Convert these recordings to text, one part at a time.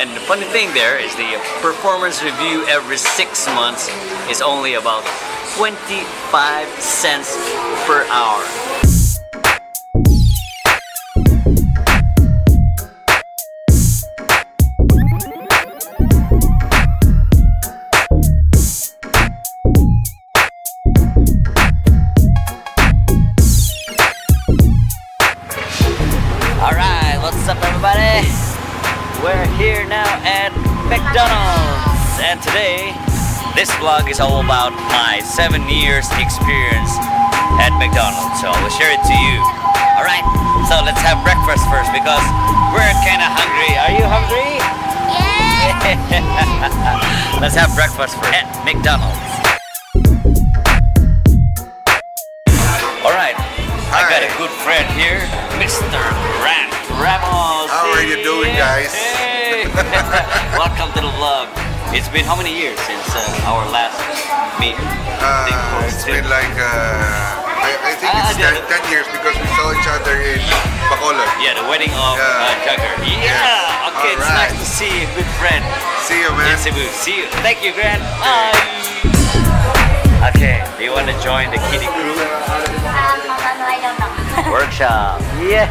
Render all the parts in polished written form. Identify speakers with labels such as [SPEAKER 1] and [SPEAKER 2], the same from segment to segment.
[SPEAKER 1] And the funny thing there is the performance review every 6 months is only about 25 cents per hour. Alright, what's up everybody? We're here now at McDonald's, and today this vlog is all about my 7 years experience at McDonald's, so I will share it to you. Alright, so let's have breakfast first because we're kinda hungry. Are you hungry? Yeah! Let's have breakfast first at McDonald's. Alright, I got a good friend here, Mr. Ramos.
[SPEAKER 2] How are you doing, guys?
[SPEAKER 1] Hey. Welcome to the vlog. It's been how many years since our last meet?
[SPEAKER 2] It's been like, I think it's 10 years because we saw each other in Bacolod.
[SPEAKER 1] Yeah, the wedding of Jagger. Yeah! Okay, it's nice to see a good friend.
[SPEAKER 2] See you, man.
[SPEAKER 1] In Cebu. See you. Thank you, Grant. Bye! Okay, do you want to join the kiddie crew?
[SPEAKER 3] I don't know.
[SPEAKER 1] Workshop. Yeah.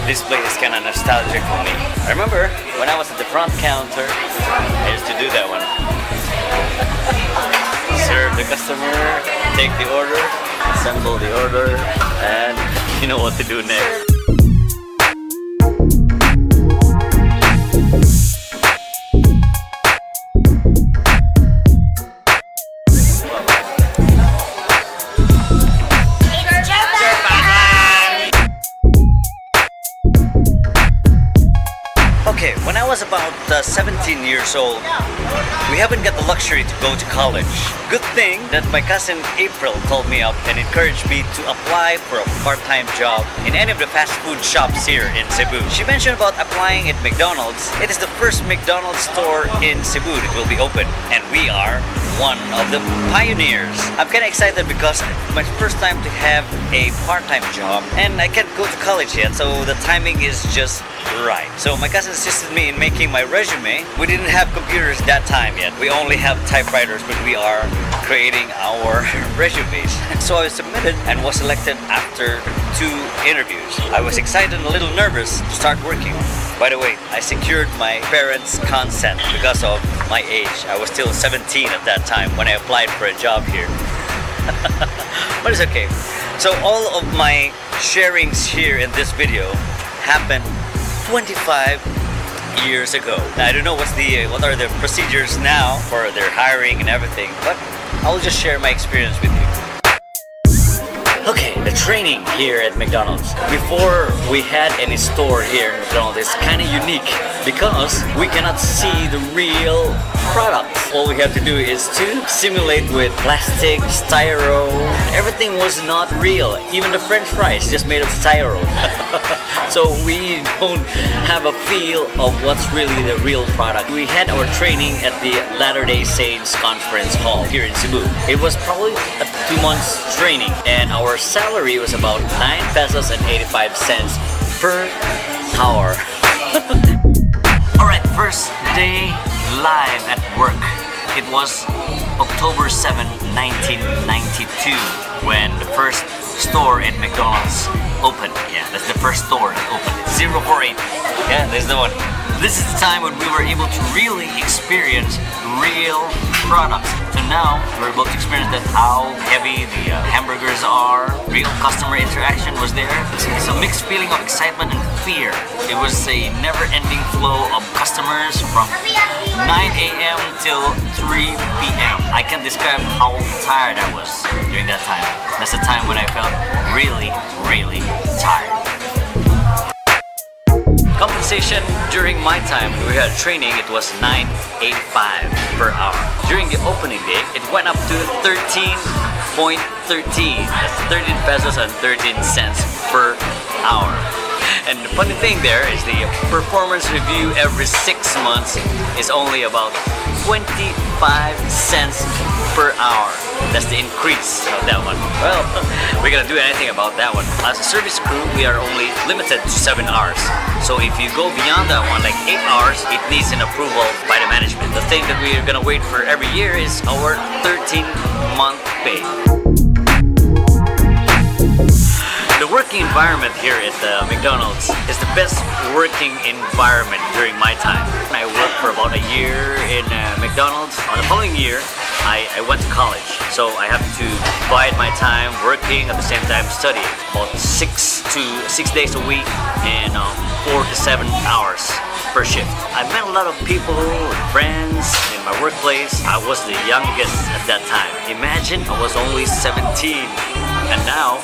[SPEAKER 1] This place is kind of nostalgic for me. I remember when I was at the front counter, I used to do that one. Serve the customer, take the order, assemble the order, and you know what to do next. Okay, when I was about 17 years old, we haven't got the luxury to go to college. Good thing that my cousin April called me up and encouraged me to apply for a part-time job in any of the fast food shops here in Cebu. She mentioned about applying at McDonald's. It is the first McDonald's store in Cebu that will be open, and we are one of the pioneers. I'm kind of excited because it's my first time to have a part-time job, and I can't go to college yet, so the timing is just right. So my cousin assisted me in making my resume. We didn't have computers that time yet. We only have typewriters, but we are creating our resumes. So I was submitted and was selected after 2 interviews. I was excited and a little nervous to start working. By the way, I secured my parents' consent because of my age. I was still 17 at that time when I applied for a job here. But it's okay. So all of my sharings here in this video happened 25 years ago. Now, I don't know what are the procedures now for their hiring and everything, but I'll just share my experience with you. Okay, the training here at McDonald's. Before we had any store here in McDonald's, it's kind of unique because we cannot see the real product. All we have to do is to simulate with plastic, styro. Everything was not real. Even the French fries just made of styro. So we don't have a feel of what's really the real product. We had our training at the Latter-day Saints Conference Hall here in Cebu. It was probably a 2 months training, and our salary was about 9 pesos and 85 cents per hour. Alright, first day live at work. It was October 7, 1992 when the first store at McDonald's opened. Yeah, that's the first store that opened. It's 048. Yeah, that's the one. This is the time when we were able to really experience real products. So now we're able to experience that how heavy the hamburgers are. Real customer interaction was there. It's a mixed feeling of excitement and fear. It was a never-ending flow of customers from 9 a.m. till 3 p.m. I can't describe how tired I was during that time. That's the time when I felt really, really tired. Compensation during my time we had training, it was $9.85 per hour. During the opening day, it went up to 13.13. That's 13 pesos and 13 cents per hour. And the funny thing there is the performance review every 6 months is only about 25 cents per hour. That's the increase of that one. Well, we're gonna do anything about that one. As a service crew, we are only limited to 7 hours. So if you go beyond that one, like 8 hours, it needs an approval by the management. The thing that we're gonna wait for every year is our 13-month pay. The working environment here at McDonald's is the best working environment during my time. I worked for about a year in McDonald's. On the following year, I went to college. So I have to divide my time working at the same time studying. About 6 days a week and 4 to 7 hours per shift. I met a lot of people, friends in my workplace. I was the youngest at that time. Imagine I was only 17 and now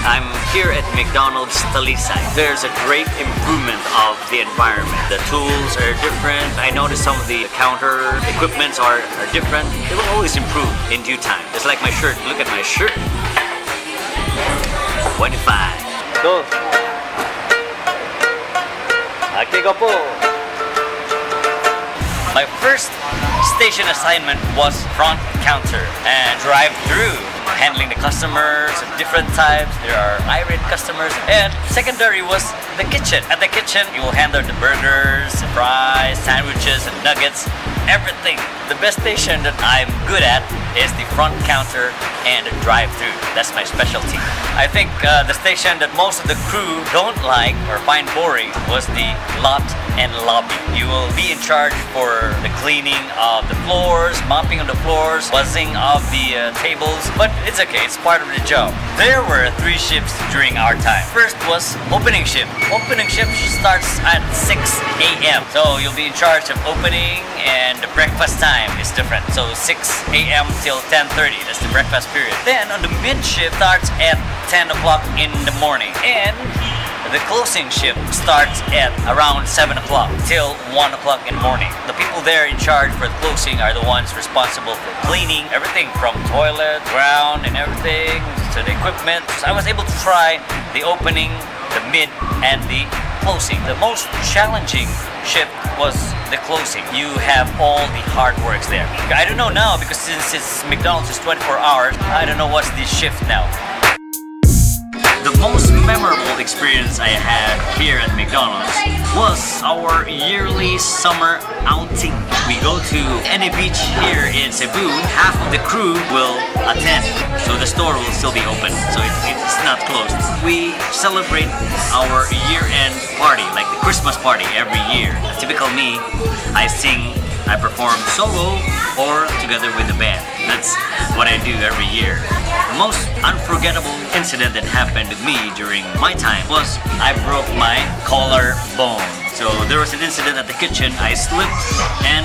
[SPEAKER 1] I'm here at McDonald's Talisay. There's a great improvement of the environment. The tools are different. I noticed some of the counter equipments are different. They will always improve in due time. It's like my shirt. Look at my shirt. 25. Go. Aquí go po. My first station assignment was front counter and drive-thru, handling the customers of different types. There are irate customers. And secondary was the kitchen. At the kitchen, you will handle the burgers, fries, sandwiches, and nuggets, everything. The best station that I'm good at is the front counter and the drive-thru. That's my specialty. I think the station that most of the crew don't like or find boring was the lot and lobby. You will be in charge for the cleaning of the floors, mopping of the floors, buzzing of the tables, but it's okay, it's part of the job. There were 3 shifts during our time. First was opening shift. Opening shift starts at 6 a.m. So you'll be in charge of opening, and the breakfast time is different. So 6 a.m. till 10:30, that's the breakfast period. Then on the mid shift starts at 10 o'clock in the morning. And the closing shift starts at around 7 o'clock till 1 o'clock in the morning. The people there in charge for the closing are the ones responsible for cleaning everything from toilet, ground, and everything to the equipment. So I was able to try the opening, the mid, and the closing. The most challenging shift was the closing. You have all the hard works there. I don't know now because since it's McDonald's is 24 hours, I don't know what's the shift now. The most memorable experience I had here at McDonald's was our yearly summer outing. We go to any beach here in Cebu. Half of the crew will attend, so the store will still be open, so it's not closed. We celebrate our year-end party, like the Christmas party every year. Typical me, I sing, I perform solo or together with the band. That's what I do every year. The most unforgettable incident that happened with me during my time was I broke my collarbone. So there was an incident at the kitchen. I slipped and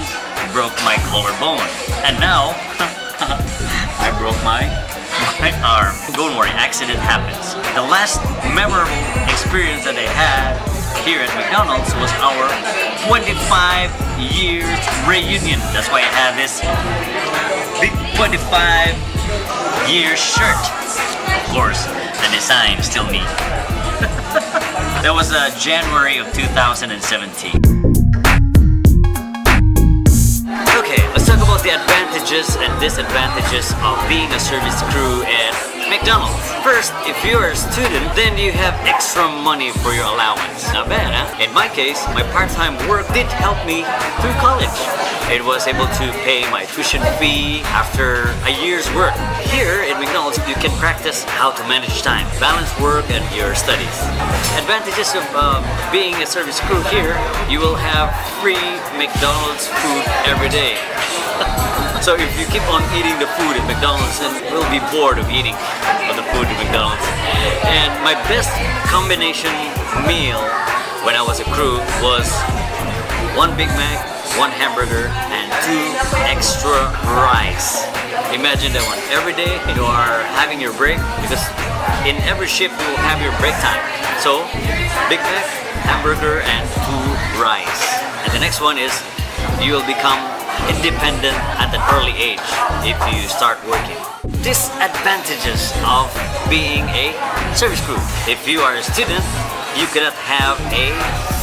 [SPEAKER 1] broke my collarbone. And now I broke my arm. Don't worry, accident happens. The last memorable experience that I had here at McDonald's was our 25 years reunion. That's why I have this big 25 year shirt. Of course, the design is still me. That was January of 2017. Okay, let's talk about the advantages and disadvantages of being a service crew at McDonald's. First, if you're a student, then you have extra money for your allowance. Not bad, huh? In my case, my part-time work did help me through college. It was able to pay my tuition fee after a year's work. Here at McDonald's, you can practice how to manage time, balance work and your studies. Advantages of being a service crew here, you will have free McDonald's food every day. So if you keep on eating the food at McDonald's, then you'll be bored of eating the food at McDonald's. And my best combination meal when I was a crew was 1 Big Mac, 1 hamburger, and 2 extra rice. Imagine that one. Every day you are having your break because in every shift you will have your break time. So Big Mac, hamburger, and 2 rice. And the next one is you will become independent at an early age if you start working. Disadvantages of being a service crew. If you are a student, you cannot have a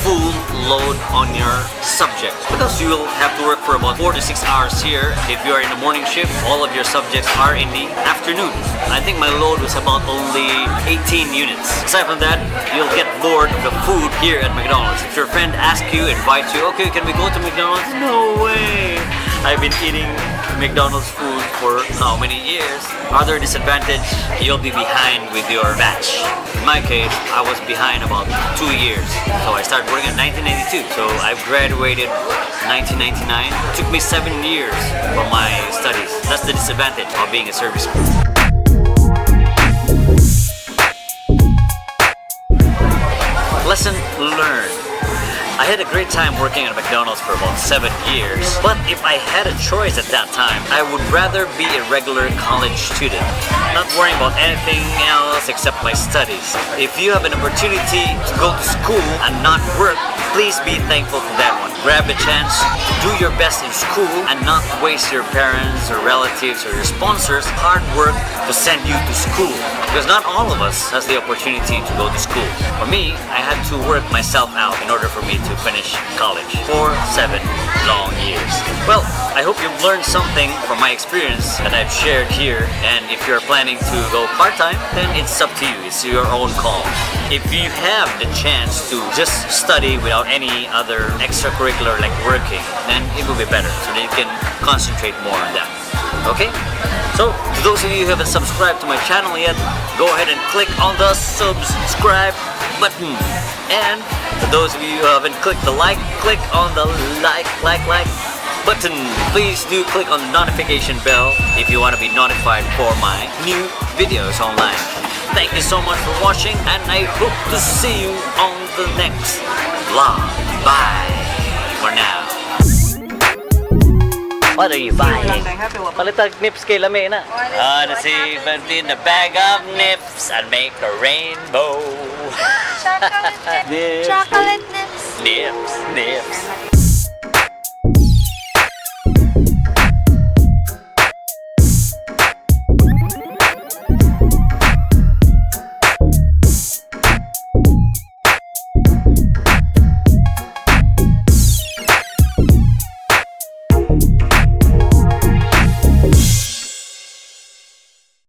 [SPEAKER 1] full load on your subject because you'll have to work for about 4 to 6 hours here. If you are in the morning shift, all of your subjects are in the afternoon. I think my load was about only 18 units. Aside from that, you'll get bored of the food here at McDonald's. If your friend asks you, invites you, okay, can we go to McDonald's? No way! I've been eating McDonald's food for how many years? Other disadvantage, you'll be behind with your batch. In my case, I was behind about 2 years. So I started working in 1992. So I've graduated 1999. It took me 7 years for my studies. That's the disadvantage of being a service crew. Lesson learned. I had a great time working at McDonald's for about 7 years, but if I had a choice at that time, I would rather be a regular college student, not worrying about anything else except my studies. If you have an opportunity to go to school and not work, please be thankful for that one. Grab a chance to do your best in school and not waste your parents or relatives or your sponsors' hard work to send you to school. Because not all of us has the opportunity to go to school. For me, I had to work myself out in order for me to finish college for 7 long years. Well, I hope you've learned something from my experience that I've shared here. And if you're planning to go part-time, then it's up to you. It's your own call. If you have the chance to just study without any other extracurricular like working, then it will be better so that you can concentrate more on that. Okay? So, to those of you who haven't subscribed to my channel yet, go ahead and click on the subscribe button. And for those of you who haven't clicked the like, click on the like button. Please do click on the notification bell if you want to be notified for my new videos online. Thank you so much for watching, and I hope to see you on the next vlog. Bye for now. What are you buying? Palitag nips kay lami na. See in the bag of nips and make a rainbow.
[SPEAKER 3] Chocolate nips.
[SPEAKER 1] Nips.